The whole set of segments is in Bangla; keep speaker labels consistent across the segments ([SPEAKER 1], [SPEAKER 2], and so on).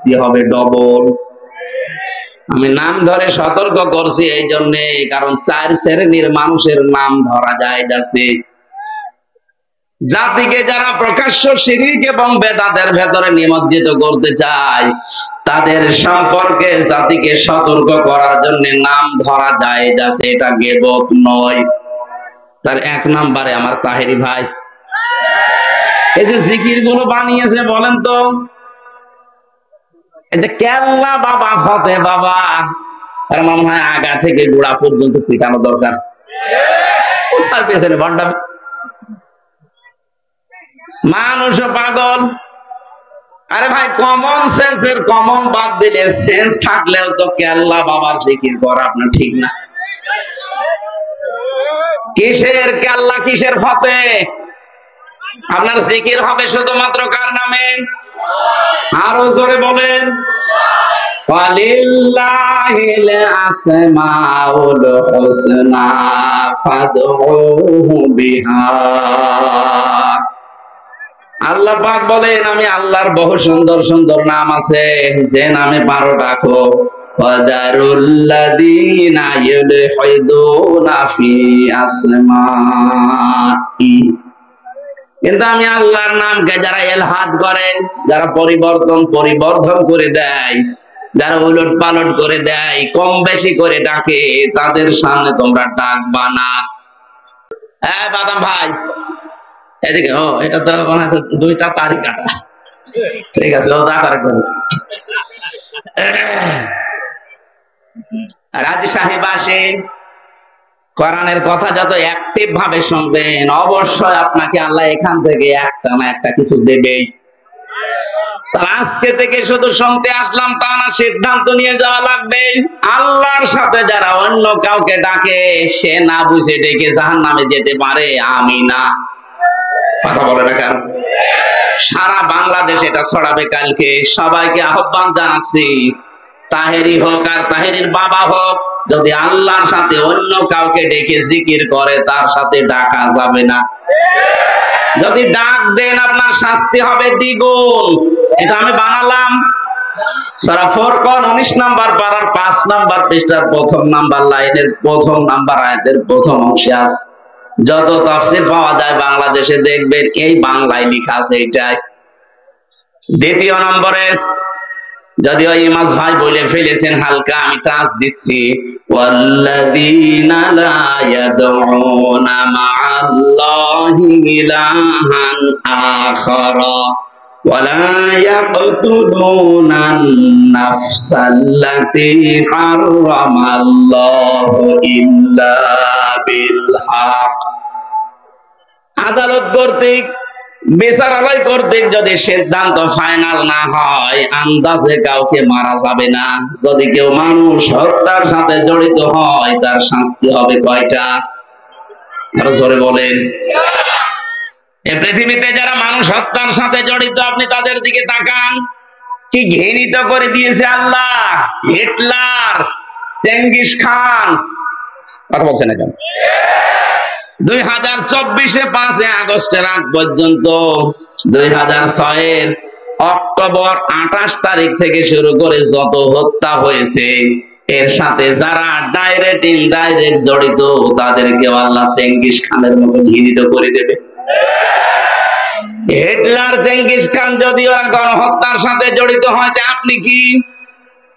[SPEAKER 1] শাস্তি হবে ডবল। আমি নাম ধরে সতর্ক করছি এই জন্য, কারণ 4 শ্রেণীর মানুষের নাম ধরা যায় যাচ্ছে। জাতিকে যারা প্রকাশ্য শিরক এবং বেদাতের ভেতরে নিমজ্জিত করতে চায়, তাদের সম্পর্কে জাতিকে সতর্ক করার জন্য নাম ধরা যায় যাচ্ছে, এটা গীবত নয়। তার 1 নম্বরে আমার তাহেরি ভাই এই যে জিকির গুলো বানিয়েছে, বলেন তো এই যে কেল্লা বাবা ফতে বাবা, তার মনে হয় আগা থেকে গোড়া পর্যন্ত পিটানো দরকার। কোথায় পেয়েছেন ভণ্ডা মানুষ পাগল। আরে ভাই, কমন সেন্সের কমন বাদ দিলে সেন্স থাকলেও তো কেল্লা বাবার জিকির করা আপনার ঠিক না। কিসের কেল্লা, কিসের ফতে? আপনার জিকির হবে শুধুমাত্র কার নামে? আরো জোরে বলেন, ওয়ালিল্লাহিল আসমাউল হুসনা ফাদউহু বিহা। আল্লাহ পাক বলেন, আমি আল্লাহর বহু সুন্দর সুন্দর নাম আছে, যে নামে পারো ডাকো। ওয়াদারুল্লাযীনা ইউলহিদুনা ফি আসমাই। কিন্তু আমি আল্লাহর নামকে যারা ইলহাদ করে, যারা পরিবর্ধন করে দেয়, যারা উলট পালট করে দেয়, কম বেশি করে ডাকে, তাদের সামনে তোমরা ডাকবা না। বাদাম ভাই এদিকে, এটা তো মানে 2টা তারিখ কাটা, ঠিক আছে, ও যা করে করুন। রাজি সাহেব আসেন, কোরআনের কথা যত অ্যাক্টিভ ভাবে শুনবেন, অবশ্যই আপনাকে আল্লাহ এখান থেকে একটা না একটা কিছু দেবেই। আজকে থেকে শুধু শুনতে আসলাম তা না, সিদ্ধান্ত নিয়ে যাওয়া লাগবে। আল্লাহর সাথে যারা অন্য কাউকে ডাকে, সে না বুঝে ডেকে জাহান্নামে যেতে পারে, আমি না। কথা বলে না কেন? সারা বাংলাদেশ এটা ছড়াবে কালকে। সবাইকে আহ্বান জানাচ্ছি, তাহেরি হোক আর তাহেরির বাবা হোক, যদি আল্লাহর সাথে অন্য কাউকে ডেকে জিকির করে, তার সাথে ডাকা যাবে না। যদি ডাক দেন, আপনার শাস্তি হবে দ্বিগুণ। এটা আমি বানালাম। সূরা ফুরকান 19 নম্বর পারার 5 নম্বর পৃষ্ঠার 1ম নাম্বার লাইনের 1ম নাম্বার আয়াতের 1ম অংশে আছে। যত তাফসীর পাওয়া যায় বাংলাদেশে দেখবেন এই বাংলায় লেখা আছে এটাই। 2য় নম্বরে, যদিও ইমাজ ভাই বলে ফেলেছেন হালকা, আমি টাচ দিচ্ছি, ওয়াল্লাযীনা লা ইয়াদউনা মা'আল্লাহি ইলাহান আখারা ওয়া লা ইয়াকতুলুনান নাফসাল্লাতী হারামাল্লাহু ইল্লা বিল হক। আদালত কর্তৃক, বিচারালয় কর্তৃক যদি সিদ্ধান্ত ফাইনাল না হয়, আন্দাজে কাউকে মারা যাবে না। যদি কেউ মানুষ হত্যার সাথে জড়িত হয়, তার শাস্তি হবে কয়টা? আরো জোরে বলেন। এই পৃথিবীতে যারা মানুষ হত্যার সাথে জড়িত, আপনি তাদের দিকে তাকান, কি ঘৃণিত করে দিয়েছে আল্লাহ। হিটলার, চেঙ্গিস খান, কথা বলছেন না কেন? 2024-এ 5 আগস্টের আগ পর্যন্ত 2006-এর অক্টোবর 28 তারিখ থেকে শুরু করে যত হত্যা হয়েছে, এর সাথে যারা ডাইরেক্ট ইনডাইরেক্ট জড়িত, তাদেরকে আল্লাহ চেঙ্গিস খানের মতো ঘৃণিত করে দেবে। হিটলার, চেঙ্গিস খান যদিও গণহত্যার সাথে জড়িত হয়, আপনি কি?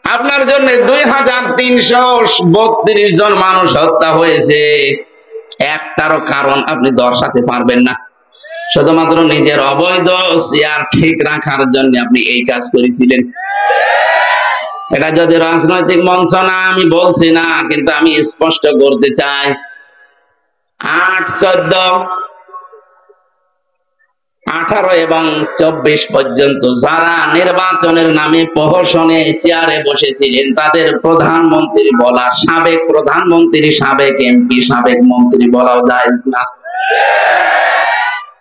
[SPEAKER 1] আপনার জন্য 2332 জন মানুষ হত্যা হয়েছে, একটারও কারণ আপনি দর্শাতে পারবেন না। শুধুমাত্র নিজের অবৈধ চেয়ার ঠিক রাখার জন্য আপনি এই কাজ করেছিলেন। এটা যদি রাজনৈতিক মঞ্চ না, আমি বলছি না, কিন্তু আমি স্পষ্ট করতে চাই, 8, 14, 18 এবং 24 পর্যন্ত যারা নির্বাচনের নামে প্রহসনে চেয়ারে বসেছিলেন, তাদের প্রধানমন্ত্রী বলা, সাবেক প্রধানমন্ত্রী, সাবেক এমপি, সাবেক মন্ত্রী বলাও জায়েজ না।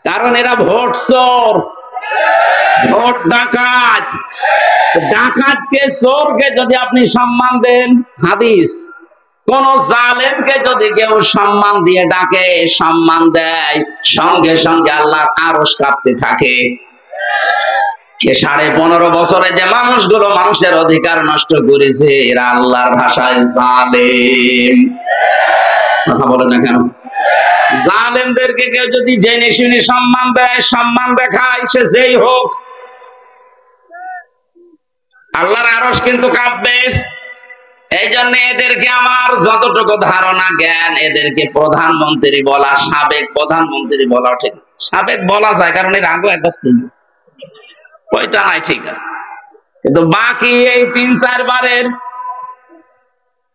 [SPEAKER 1] কারণ এরা ভোট চোর, ভোট ডাকাত। ডাকাতকে, চোরকে যদি আপনি সম্মান দেন, হাদিস, কোন জালেমকে যদি কেউ সম্মান দিয়ে ডাকে, সম্মান দেয়, সঙ্গে সঙ্গে আল্লাহর আরশ কাঁপতে থাকে। 15.5 বছরে যে মানুষগুলো মানুষের অধিকার নষ্ট করেছে এরা আল্লাহর ভাষায় জালেম। কথা বলে না কেন? জালেমদেরকে কেউ যদি জেনে শুনে সম্মান দেয়, সম্মান দেখায়, সে যেই হোক, আল্লাহর আরশ কিন্তু কাঁপবে। এই জন্য এদেরকে আমার যতটুকু ধারণা জ্ঞান, এদেরকে প্রধানমন্ত্রী বলা, সাবেক প্রধানমন্ত্রী বলা ঠিক। সাবেক বলা যায় কারণ এর আগে একবার ছিল, ওইটা নাই, ঠিক আছে। কিন্তু বাকি এই 3-4 বারের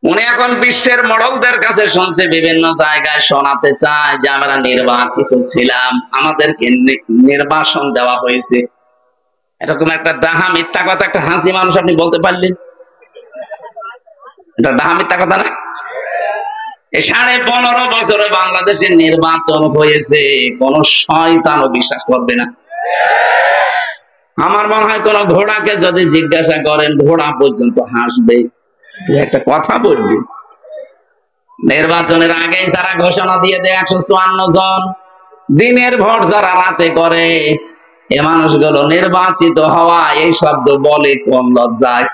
[SPEAKER 1] উনি এখন বিশ্বের মডলদের কাছে শুনছে, বিভিন্ন জায়গায় শোনাতে চায় যে আমরা নির্বাচিত ছিলাম, আমাদেরকে নির্বাসন দেওয়া হয়েছে। এরকম একটা ডাহা মিথ্যা কথা একটা হাসি মানুষ আপনি বলতে পারলেন? এটা ডাহা মিথ্যা কথা না? এই 15.5 বছরে বাংলাদেশের নির্বাচন হয়েছে, কোন শয়তানও বিশ্বাস করবে না। আমার মনে হয় কোন ঘোড়াকে যদি জিজ্ঞাসা করেন, ঘোড়া পর্যন্ত হাসবে। একটা কথা বলবি, নির্বাচনের আগেই যারা ঘোষণা দিয়ে দেয় 154 জন, দিনের ভোট যারা রাতে করে, এ মানুষগুলো নির্বাচিত হওয়া এই শব্দ বলে কোন লজ্জায়?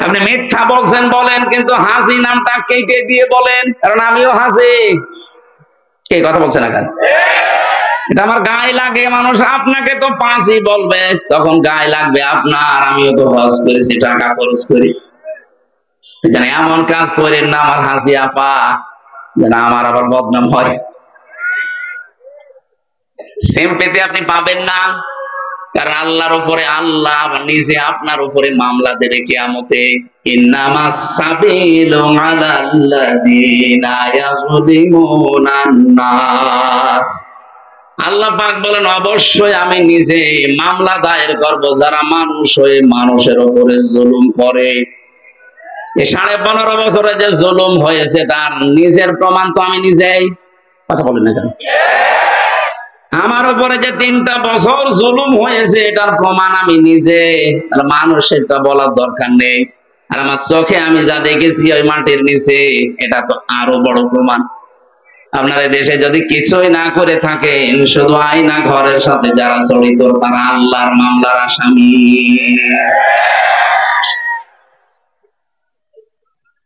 [SPEAKER 1] আপনি মিথ্যা বলছেন বলেন, কিন্তু হাসি নামটা কেটে দিয়ে বলেন, কারণ আমিও হাসি। কে কথা বলছেন না কেন? এটা আমার গায়ে লাগে। মানুষ আপনাকে তো 5ই বলবে, তখন গায়ে লাগবে আপনার। আমিও তো হজ করেছি, টাকা খরচ করি, এমন কাজ করেন না আমার হাসি আপা, যেন আমার আবার বদনাম হয়। সিম্পেথি আপনি পাবেন না, কারণ আল্লাহর উপরে, আল্লাহ নিজে আপনার উপরে মামলা দেবে কিয়ামতে। ইন্নামাস সাবিলু আলাল্লাযিনা ইয়াযলিমুনান নাস। আল্লাহ পাক বলেন, অবশ্যই আমি নিজে মামলা দায়ের করব যারা মানুষ হয়ে মানুষের উপরে জুলুম করে। এই 15.5 বছরে যে জুলুম হয়েছে তার নিজের প্রমাণ তো আমি নিজেই। কথা বলেন না কেন? আমার উপরে যে 3টা বছর জুলুম হয়েছে এটার প্রমাণ আমি নিজে, মানুষেরটা বলার দরকার নেই। আর আমার চোখে আমি যা দেখেছি ওই মাটির নিচে, এটা তো আরো বড় প্রমাণ। আপনার দেশে যদি কিছুই না করে থাকেন, শুধু আয়না ঘরের সাথে যারা জড়িত তারা আল্লাহর মামলার আসামি।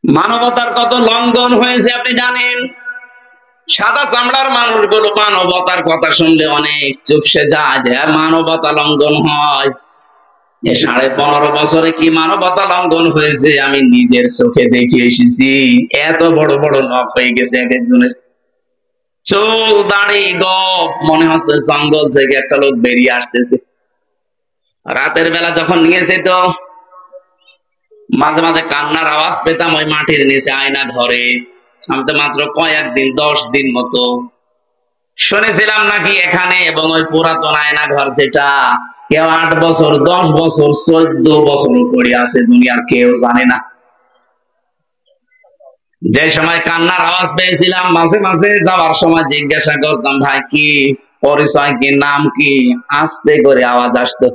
[SPEAKER 1] মানবতার কত লঙ্ঘন হয়েছে আপনি জানেন? সাদা চামড়ার মানুষগুলো মানবতার কথা শুনলে অনেক চুপসে যায়, যে মানবতা লঙ্ঘন হয়। 15.5 বছরে কি মানবতা লঙ্ঘন হয়েছে আমি নিজের চোখে দেখে এসেছি। এত বড় বড় নখ হয়ে গেছে এক একজনের, চুল দাড়ি গপ, মনে হচ্ছে জঙ্গল থেকে একটা লোক বেরিয়ে আসতেছে। রাতের বেলা যখন নিয়েছে তো মাঝে মাঝে কান্নার আওয়াজ পেতাম ওই মাটির নিচে আয়না ঘরে। আমি তো মাত্র কয়েকদিন 10 দিন মতো শুনেছিলাম নাকি এখানে, এবং ওই পুরাতন আয়না ঘর যেটা কেউ 8 বছর 10 বছর 14 বছর পড়ে আছে, দুনিয়ার কেউ জানে না। যে সময় কান্নার আওয়াজ পেয়েছিলাম, মাঝে মাঝে যাওয়ার সময় জিজ্ঞাসা করতাম, ভাই কি পরিচয়, কি নাম কি? আস্তে করে আওয়াজ আসতো।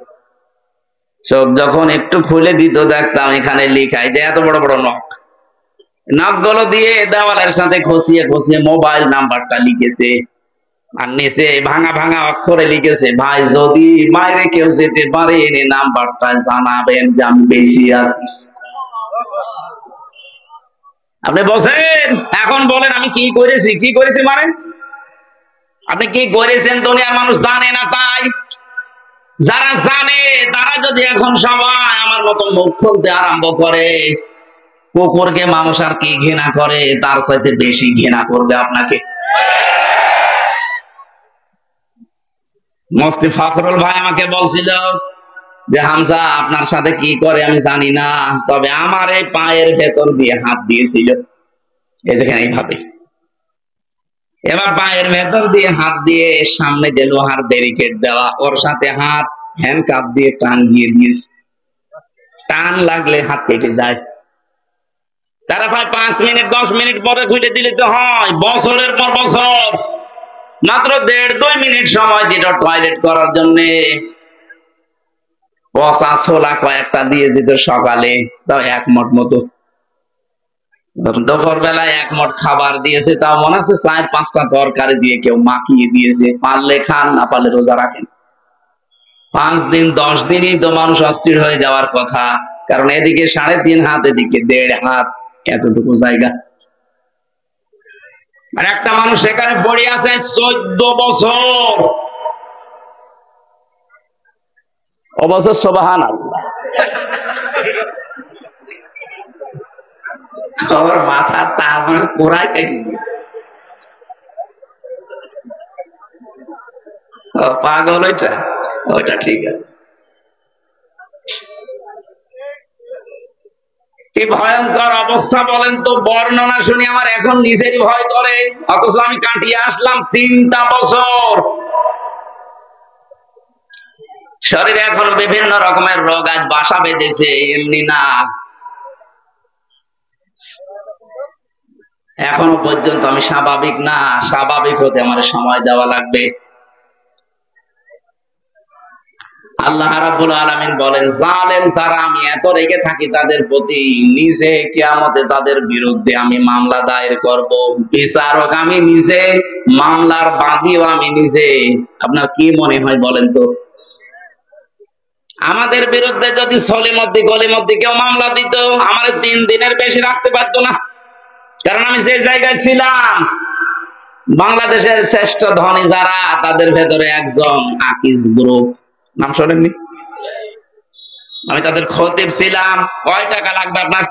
[SPEAKER 1] চোখ যখন একটু খুলে দিত দেখতাম এখানে লিখাই যে এত বড় বড় নখ, নখগুলো দিয়ে দেওয়ালের সাথে খসিয়ে খসিয়ে মোবাইল নাম্বারটা লিখেছে, আর নিচে ভাঙা ভাঙা অক্ষরে লিখেছে, ভাই যদি বাইরে কেউ যেতে পারে নাম্বারটা জানাবেন যে আমি বেশি আছি। আপনি বলছেন, এখন বলেন আমি কি করেছি? কি করেছি মানে আপনি কি করেছেন দুনিয়ার মানুষ জানে না, তাই যারা জানে তারা যদি এখন সবাই আমার মতো মুখ খুলতে আরম্ভ করে, কুকুরকে মানুষ আর কি ঘৃণা করে, তার চাইতে বেশি ঘৃণা করবে আপনাকে। মুফতি ফখরুল ভাই আমাকে বলছিল যে হামজা আপনার সাথে কি করে আমি জানি না, তবে আমার এই পায়ের ভেতর দিয়ে হাত দিয়েছিল। এই দেখেন এইভাবে, এবার পায়ের ভেতর দিয়ে হাত দিয়ে সামনে যে লোহার ব্যারিকেড দেওয়া, ওর সাথে হাত হ্যান্ডকাপ দিয়ে টান দিয়ে দিয়েছে। টান লাগলে হাত কেটে যায়। তারা প্রায় 5 মিনিট 10 মিনিট পরে খুলে দিলে তো হয়। বছরের পর বছর মাত্র 1.5-2 মিনিট সময় দিল টয়লেট করার জন্য। পচা ছোলা কয়েকটা দিয়ে যেত সকালে, তাও 1 মুঠ মতো। দুপুর বেলায় 1 মুঠ খাবার দিয়েছে, তাও মনে আছে 4-5টা তরকারি দিয়ে কেউ মাখিয়ে দিয়েছে। পারলে খান, না পারলে রোজা রাখেন। 5 দিন 10 দিনই তো মানুষ অস্থির হয়ে যাওয়ার কথা, কারণ এদিকে 3.5 হাত, এদিকে 1.5 হাত, এতটুকু জায়গা। আর একটা মানুষ সেখানে পড়ে আছে 14 বছর। অবশ্য সুবহানাল্লাহ, ওর মাথা তার মানে পুরাই কেটে গেছে। পাগল ওইটা, ওইটা ঠিক আছে। কি ভয়ঙ্কর অবস্থা বলেন তো! বর্ণনা শুনি আমার এখন নিজেরই ভয় করে, অথচ আমি কাটিয়ে আসলাম 3টা বছর। শরীরে এখন বিভিন্ন রকমের রোগ আজ বাসা বেঁধেছে, এমনি না। এখনো পর্যন্ত আমি স্বাভাবিক না, স্বাভাবিক হতে আমার সময় দেওয়া লাগবে। আল্লাহ রাব্বুল আলামিন বলেন, জালেম যারা আমি এত রেগে থাকি তাদের প্রতি, নিজে কিয়ামতে তাদের বিরুদ্ধে আমি মামলা দায়ের করব, বিচারক আমি নিজে, মামলার বাদীও আমি নিজে। আপনার কি মনে হয় বলেন তো? আমাদের বিরুদ্ধে যদি সলিমদ্দি গলিমদ্দি কেউ মামলা দিত, আমার 3 দিনের বেশি রাখতে পারতো না, কারণ আমি যে জায়গায় ছিলাম, বাংলাদেশের শ্রেষ্ঠ ধনী যারা, তাদের ভেতরে একজন আকিজ গ্রুপ, নাম শোনেননি? আমি তাদের খতিব ছিলাম। কয় টাকা লাগবে আপনার?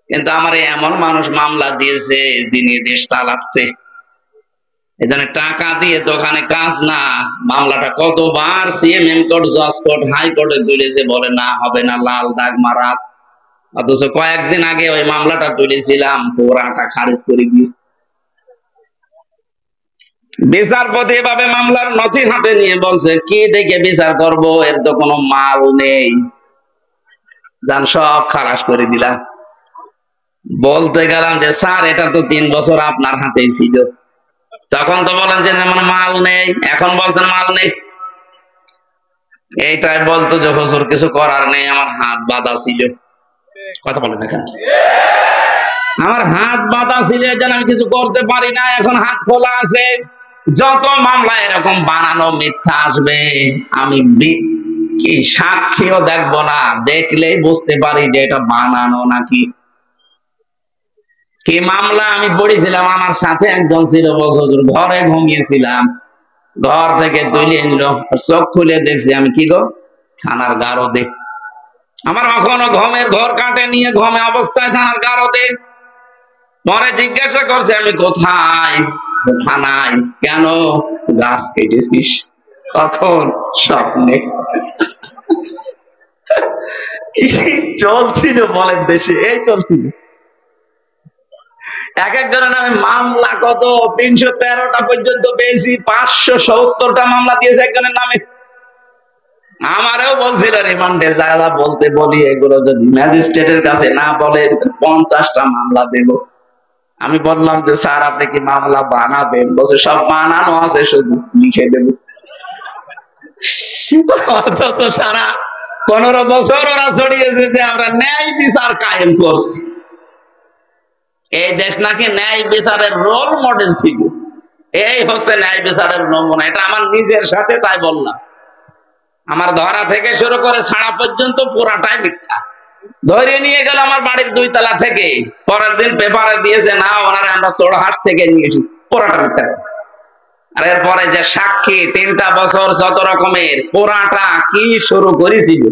[SPEAKER 1] কিন্তু আমার এমন মানুষ মামলা দিয়েছে যিনি দেশ চালাচ্ছে, এজন্য টাকা দিয়ে দোকানে কাজ না। মামলাটা কতবার সিএমএম কোর্ট, জজ কোর্ট, হাইকোর্টে তুলেছে, বলে না হবে না, লাল দাগ মারা আছে। অথচ কয়েকদিন আগে ওই মামলাটা তুলেছিলাম, পুরাটা খারিজ করে দিয়েছে। বিচারপতি এভাবে মামলার নথি হাতে নিয়ে বলছে, কি দেখে বিচার করব, এর তো কোনো মাল নেই, যান সব খালাস করে দিলাম। বলতে গেলাম যে স্যার, এটা তো 3 বছর আপনার হাতেই ছিল। তখন তো বলেন যে মানে মাল নেই, এখন বলছেন মাল নেই। এইটাই বলতো যে হুজুর কিছু করার নেই, আমার হাত বাঁধা ছিল। কথা বলেন না কেন? আমার হাত বাঁধা ছিল, যেন আমি কিছু করতে পারি না, এখন হাত খোলা আছে। যত মামলা এরকম বানানো মিথ্যা আসবে, আমি কি সাক্ষীও দেখবো না, দেখলেই বুঝতে পারি যে এটা বানানো নাকি। কি মামলা আমি পড়েছিলাম, আমার সাথে একজন ছিল, বছর ঘরে ঘুমিয়েছিলাম, ঘর থেকে তুলে নিল, চোখ খুলে দেখছি আমি কি গো, থানার গারদে। আমার কখনো ঘুমের ঘর কাটে নিয়ে ঘুমে অবস্থায় থানার গারদে। পরে জিজ্ঞাসা করছে আমি কোথায়, থানায়। কেন? গাছ কেটেছিস? তখন স্বপ্নে। কি চলছিল বলেন দেশে, এই চলছিল। এক একজনের নামে মামলা কত 313টা পর্যন্ত পেয়েছি, 570টা মামলা দিয়েছে একজনের নামে। আমারও বলছিল রিমান্ডে যারা বলতে বলি, এগুলো যদি ম্যাজিস্ট্রেটের কাছে না বলে 50টা মামলা দেব। আমি বললাম যে স্যার, আপনি কি মামলা বানাবেন? বলছে সব বানানো আছে, শুধু লিখে দেব। অথচ সারা 15 বছর ওরা ছড়িয়েছে যে আমরা ন্যায় বিচার কায়েম করছি। এই দেশ নাকি ন্যায় বিচারের রোল মডেল ছিল, এই হচ্ছে ন্যায় বিচারের নমুনা। এটা আমার নিজের সাথে তাই বললাম। আমার ধরা থেকে শুরু করে ছাড়া পর্যন্ত পুরাটাই মিথ্যা। ধরে নিয়ে গেল আমার বাড়ির 2 তলা থেকে, পরের দিন পেপারে দিয়েছে না, ওনারা আমরা চোরহাট থেকে নিয়ে এসেছি, পুরাটা মিথ্যা। আর এরপরে যে সাক্ষী 3টা বছর যত রকমের, পুরাটা কি শুরু করেছিল।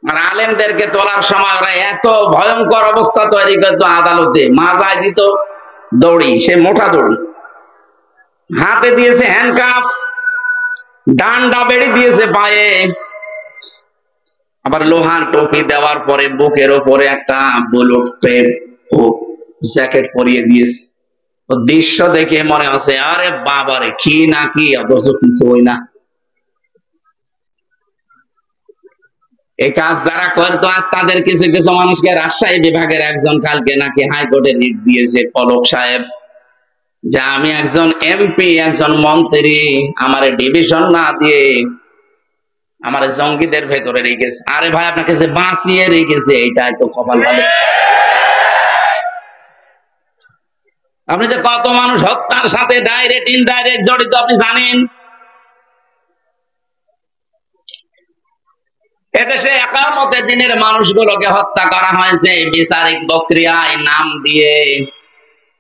[SPEAKER 1] আর আলেমদেরকে তোলার সময় ওরা এত ভয়ঙ্কর অবস্থা তৈরি করতো, আদালতে মাজায় দিত দড়ি, সে মোটা দড়ি, হাতে দিয়েছে হ্যান্ডকাপ, ডান্ডা বেড়ি দিয়েছে পায়ে, আবার লোহার টপি দেওয়ার পরে বুকের ওপরে একটা বুলেট প্রেপ ও জ্যাকেট পরিয়ে দিয়েছে। দৃশ্য দেখে মনে হচ্ছে আরে বাবারে কি না কি, অথচ কিছু হই না। এই কাজ যারা করতো আজ তাদের কিছু কিছু মানুষকে, রাজশাহী বিভাগের একজন কালকে নাকি হাইকোর্টে রিট দিয়েছে, পলক সাহেব, যা আমি একজন এমপি, একজন মন্ত্রী, আমার ডিভিশন না দিয়ে আমার জঙ্গিদের ভেতরে রেখেছে। আরে ভাই, আপনাকে যে বাঁচিয়ে রেখেছে, এইটাই তো কপাল ভালো। আপনি যে কত মানুষ হত্যার সাথে ডাইরেক্ট ইনডাইরেক্ট জড়িত আপনি জানেন। এদেশে একামতের দিনের মানুষগুলোকে হত্যা করা হয়েছে বিচারিক প্রক্রিয়ায় নাম দিয়ে।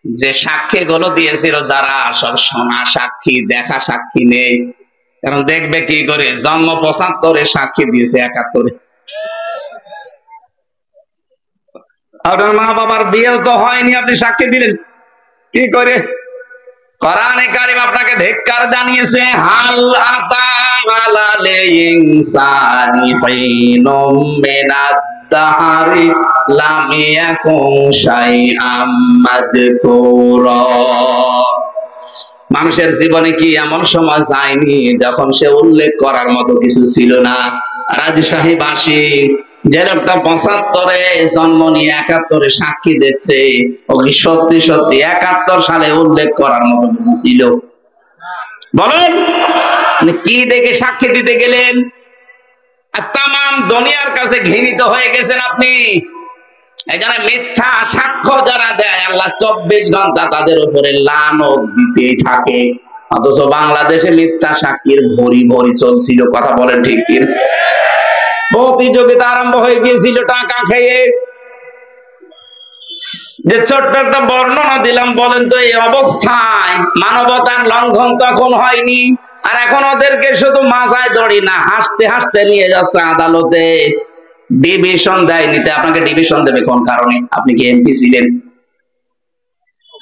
[SPEAKER 1] যে সাক্ষী গুলো দিয়েছিল যারা, সব শোনা সাক্ষী, দেখা সাক্ষী নেই। কারণ দেখবে কি করে, জন্ম ৭৫-এ সাক্ষী দিয়েছে ৭১-এ। আপনার মা বাবার বিয়েও তো হয়নি, আপনি সাক্ষী দিলেন কি করে? কোরআনে কারীম আপনাকে ধিক্কার জানিয়েছে, হাল আতা আলাল ইনসানি হিনুম মিনাদ দাহরি লাম ইয়াকুন শাইআম মাযকুরা। মানুষের জীবনে কি এমন সময় যায়নি যখন সে উল্লেখ করার মতো কিছু ছিল না? রাজশাহীবাসী যে লোকটা ৭৫-এ জন্ম নিয়ে ৭১-এ সাক্ষী দিচ্ছে, ও কি সত্যি সত্যি ৭১ সালে উল্লেখ করার মতো কিছু ছিল? বলেন, কি দেখে সাক্ষী দিতে গেলেন? আজ তামাম দুনিয়ার কাছে ঘৃণিত হয়ে গেছেন আপনি। এখানে মিথ্যা সাক্ষ্য যারা দেয়, আল্লাহ ২৪ ঘন্টা তাদের উপরে লানত দিতেই থাকে। অথচ বাংলাদেশে মিথ্যা সাক্ষীর ভরি ভরি চলছিল। কথা বলেন ঠিক কি? প্রতিযোগিতা আরম্ভ হয়ে গিয়েছিল টাকা খেয়ে। যে ছোট্ট একটা বর্ণনা দিলাম, বলেন তো এই অবস্থায় মানবতার লঙ্ঘন তখন হয়নি? আর এখন ওদেরকে শুধু মাথায় দড়ি না, হাসতে হাসতে নিয়ে যাচ্ছে আদালতে। ডিভিশন দেয় নিতে। আপনাকে ডিভিশন দেবে কোন কারণে? আপনি কি এমপি ছিলেন?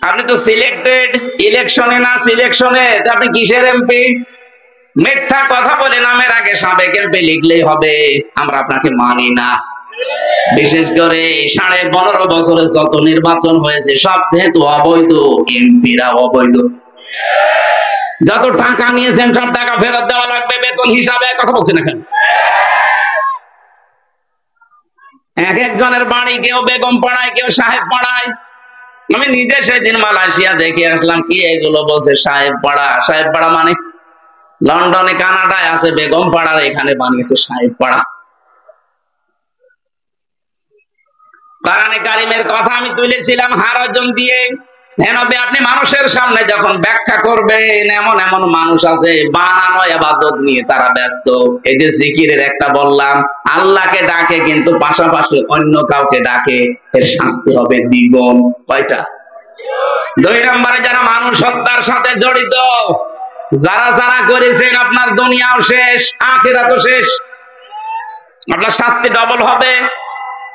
[SPEAKER 1] আপনি তো সিলেক্টেড, ইলেকশনে না সিলেকশনে। আপনি কিসের এমপি? মিথ্যা কথা বলে নামের আগে সাবেক এমপি লিখলেই হবে। আমরা আপনাকে মানি না। বিশেষ করে ১৫.৫ বছরে যত নির্বাচন হয়েছে সব যেহেতু অবৈধ, এমপিরা অবৈধ। যত টাকা নিয়েছেন সব টাকা ফেরত দেওয়া লাগবে বেতন হিসাবে। কথা বলছেন এখানে এক একজনের বাড়ি, কেউ বেগম পাড়ায়, কেউ সাহেব পাড়ায়। আমি নিজে সেদিন মালয়েশিয়া দেখে আসলাম। কি এগুলো বলছে সাহেব পাড়া? সাহেব পাড়া মানে লন্ডনে, কানাডায় আছে বেগম পাড়ার, এখানে বানিয়েছে সাহেব পাড়া। কোরআনে কারিমের কথা আমি তুলেছিলাম হারজন দিয়ে। আপনি মানুষের সামনে যখন ব্যাখ্যা করবেন, এমন এমন মানুষ আছে বানানো ইবাদত নিয়ে তারা ব্যস্ত। এই যে জিকিরের একটা বললাম, আল্লাহকে ডাকে কিন্তু পাশাপাশি অন্য কাউকে ডাকে, এর শাস্তি হবে দ্বিগুণ। কয়টা? ২ নম্বরে যারা মানুষ হত্যার সাথে জড়িত, যারা যারা করেছেন, আপনার দুনিয়াও শেষ, আখিরাতও শেষ। আপনার শাস্তি ডবল হবে।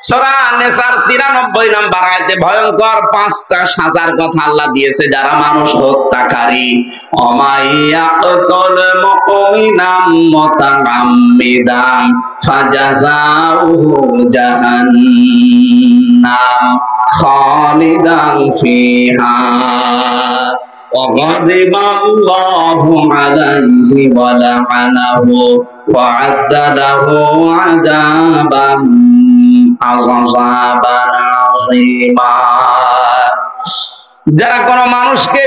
[SPEAKER 1] সূরা নিসার ৯৩ নম্বর আয়াতে ভয়ঙ্কর ৫টা সাজার কথা আল্লাহ দিয়েছে যারা মানুষ হত্যাকারী। অমাইয়াকুল মুমিনাম মুতাআম্মিদান ফাজাযাউহু জাহান্নাম খালিদান ফিহা وغضب الله عليه ولعنه وأعد له عذابا عظيما। যারা কোন মানুষকে,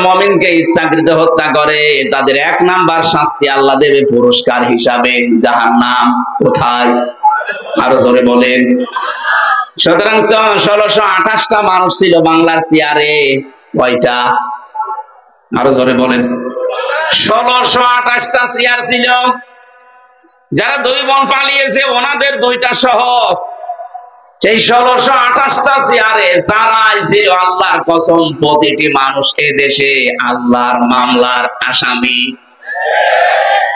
[SPEAKER 1] মুমিনকে ইচ্ছাকৃত হত্যা করে, তাদের ১ নাম্বার শাস্তি আল্লাহ দেবে পুরস্কার হিসাবে জাহান্নাম। কোথায়? আরো জোরে বলেন। সুতরাং ১৬২৮টা মানুষ ছিল বাংলার চেয়ারে। কয়টা? আরো জোরে বলেন। ১৬২৮টা চেয়ার ছিল। যারা ২ বোন পালিয়েছে ওনাদের ২টা সহ, সেই ১৬২৮টা চেয়ারে যারাই ছিল, আল্লাহর কসম প্রতিটি মানুষ এদেশে আল্লাহর মামলার আসামি।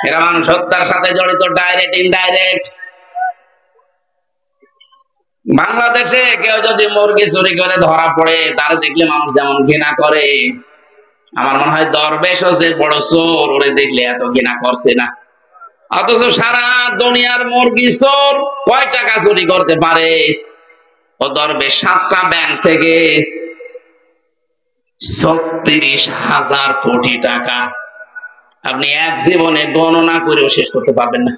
[SPEAKER 1] এরা মানুষ হত্যার সাথে জড়িত, ডাইরেক্ট ইনডাইরেক্ট। বাংলাদেশে কেউ যদি মুরগি চুরি করে ধরা পড়ে, তার দেখলে মানুষ যেমন ঘৃণা করে, আমার মনে হয় দরবেশও যে বড় চোর, ওরে দেখলে এত ঘৃণা করছে না। অথচ সারা দুনিয়ার মুরগি চোর কয় টাকা চুরি করতে পারে? ও দরবেশ 7টা ব্যাংক থেকে ৩৬,০০০ কোটি টাকা আপনি এক জীবনে গণনা করেও শেষ করতে পারবেন না।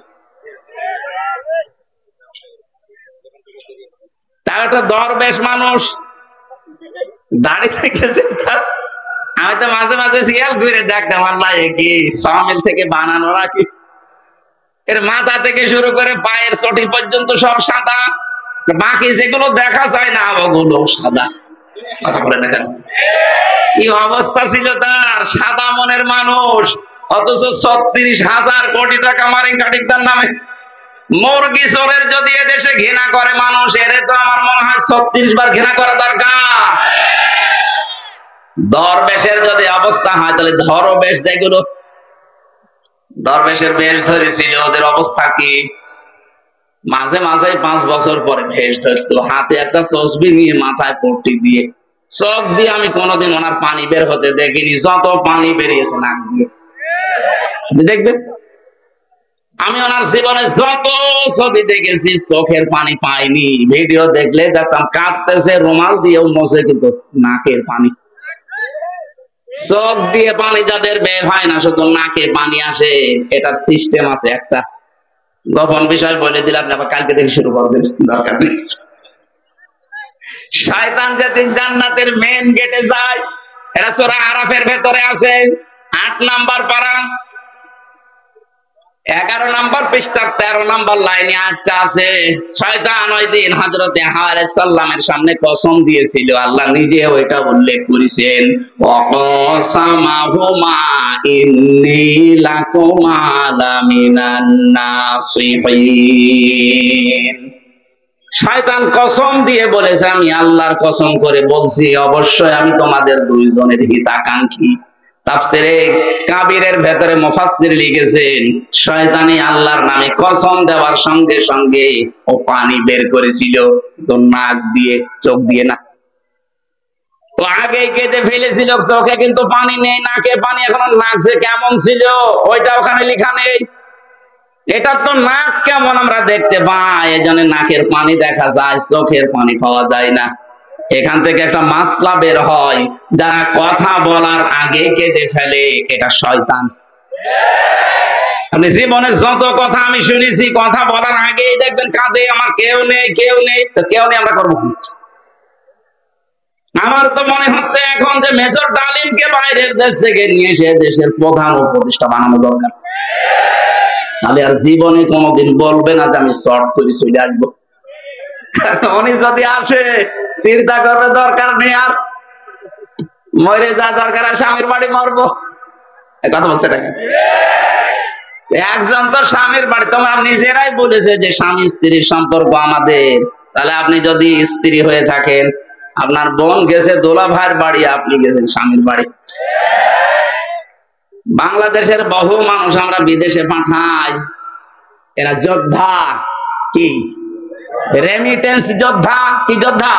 [SPEAKER 1] তার একটা দরবেশ মানুষ দাঁড়িয়ে থেকেছে। আমি তো মাঝে মাঝে খেয়াল করে দেখতাম, আল্লাহ কি সামিল থেকে বানানো রাখি। এর মাথা থেকে শুরু করে পায়ের চটি পর্যন্ত সব সাদা, বাকি যেগুলো দেখা যায় না ওগুলো সাদা। কথা বলে দেখেন কি অবস্থা ছিল তার। সাদা মনের মানুষ, অথচ ৩৬,০০০ কোটি টাকা মারেন কাটিকদার নামে। মুরগি চোরের যদি এদেশে ঘৃণা করে মানুষ, এরে তো আমার মনে হয় 36 বার ঘৃণা করা দরকার। দরবেশের যদি অবস্থা হয়, তাহলে ধরবেশ যেগুলো দরবেশের বেশ ধরেছিল, ওদের অবস্থা কি? মাঝে মাঝে 5 বছর পরে ভেষ ধরতো, হাতে একটা তসবিহ নিয়ে মাথায় পট্টি দিয়ে, চোখ দিয়ে আমি কোনোদিন ওনার পানি বের হতে দেখিনি, যত পানি বেরিয়েছে নাক দিয়ে। দেখবেন, আমি ওনার জীবনে যত ছবি দেখেছি চোখের পানি পাইনি, ভিডিও দেখলে দেখতাম কাঁদতেছে, রুমাল দিয়েও মোছে, কিন্তু নাকের পানি, চোখ দিয়ে পানি যাদের বের হয় না, শুধু নাকে পানি আসে। এটা সিস্টেম আছে একটা, গোপন বিষয় বলে দিলে আপনি আবার কালকে থেকে শুরু করবেন, দরকার নেই। শয়তান যেদিন জান্নাতের মেন গেটে যায়, এটা সূরা আরাফের ভেতরে আছে, 8 নাম্বার পারা, 11 নাম্বার পৃষ্ঠার 13 নাম্বার লাইনে আজটা আছে। শয়তান ওই দিন হযরতে হাওয়া আলাইহিস সালামের সামনে কসম দিয়েছিল, আল্লাহ নিজেও এটা উল্লেখ করেছেন, ওয়াকাসামাহুমা ইন্নী লাকুমা লামিনান নাসিহিন। শয়তান কসম দিয়ে বলেছে, আমি আল্লাহর কসম করে বলছি, অবশ্যই আমি তোমাদের দুইজনের হিতাকাঙ্ক্ষী। তাফসীরে কাবীরের ভেতরে মুফাসসির লিখেছেন, শয়তানি আল্লাহর নামে কসম দেওয়ার সঙ্গে সঙ্গে ও পানি বের করেছিল, তো নাক দিয়ে, চোখ দিয়ে না। তো আগেই কেটে ফেলেছিল চোখে, কিন্তু পানি নেই, নাকে পানি, এখন নাক যে কেমন ছিল ওইটা ওখানে লেখা নেই। এটা তো নাক কেমন আমরা দেখতে পাই, এজন্য নাকের পানি দেখা যায়, চোখের পানি পাওয়া যায় না। এখান থেকে একটা মাসলা বের হয়, যারা কথা বলার আগে কেঁদে ফেলে, এটা শয়তান। আপনি জীবনে যত কথা আমি শুনেছি, কথা বলার আগেই দেখবেন কাঁদে, আমার কেউ নেই, কেউ নেই। তো কেউ নেই, আমরা করবো কি? আমার তো মনে হচ্ছে এখন যে মেজর ডালিমকে বাইরের দেশ থেকে নিয়ে এসে দেশের প্রধান উপদেষ্টা বানানো দরকার। তাহলে আর জীবনে কোনোদিন বলবে না যে আমি শর্ট করে চলে আসবো। উনি যদি আসে, চিন্তা করবে দরকার নেই, আর মরে যা দরকার, আর স্বামীর বাড়ি মরবো, কথা বলছে নাকি? একজন তো স্বামীর বাড়ি, তোমার নিজেরাই বলেছে যে স্বামী স্ত্রীর সম্পর্ক আমাদের। তাহলে আপনি যদি স্ত্রী হয়ে থাকেন, আপনার বোন গেছে দোলা ভাইয়ের বাড়ি, আপনি গেছেন স্বামীর বাড়ি। বাংলাদেশের বহু মানুষ আমরা বিদেশে পাঠাই, এরা যোদ্ধা, কি রেমিটেন্স যোদ্ধা, কি যোদ্ধা?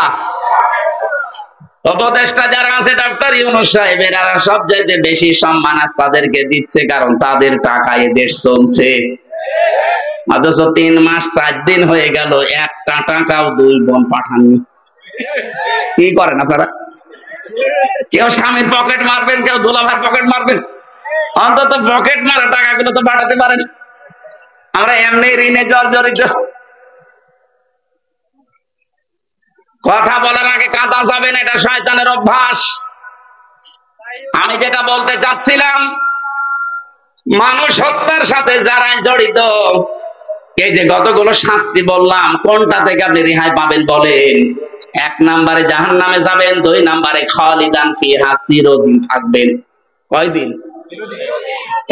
[SPEAKER 1] উপদেষ্টা যারা আছে, ডক্টর ইউনূস সাহেব, এরা সবচাইতে বেশি সম্মান আজ তাদেরকে দিচ্ছে, কারণ তাদের টাকায় দেশ চলছে। অথচ 3 মাস 4 দিন হয়ে গেল, একটা টাকাও 2 বোন পাঠাননি। কি করেন আপনারা? কেউ স্বামীর পকেট মারবেন, কেউ দোলাভাইয়ের পকেট মারবেন, অন্তত পকেট মারা টাকাগুলো তো পাঠাতে পারেন। আমরা এমনি ঋণে জর্জরিত। কথা বলার আগে কাঁদা যাবে না, এটা শয়তানের অভ্যাস। আমি যেটা বলতে চাচ্ছিলাম, মানুষ হত্যার সাথে যারাই জড়িত, এই যে কতগুলো শাস্তি বললাম, কোনটা থেকে আপনি রেহাই পাবেন বলেন? 1 নম্বরে জাহান্নামে যাবেন, 2 নম্বরে খালিদান ফিহা, চিরদিন থাকবেন। কয়দিন?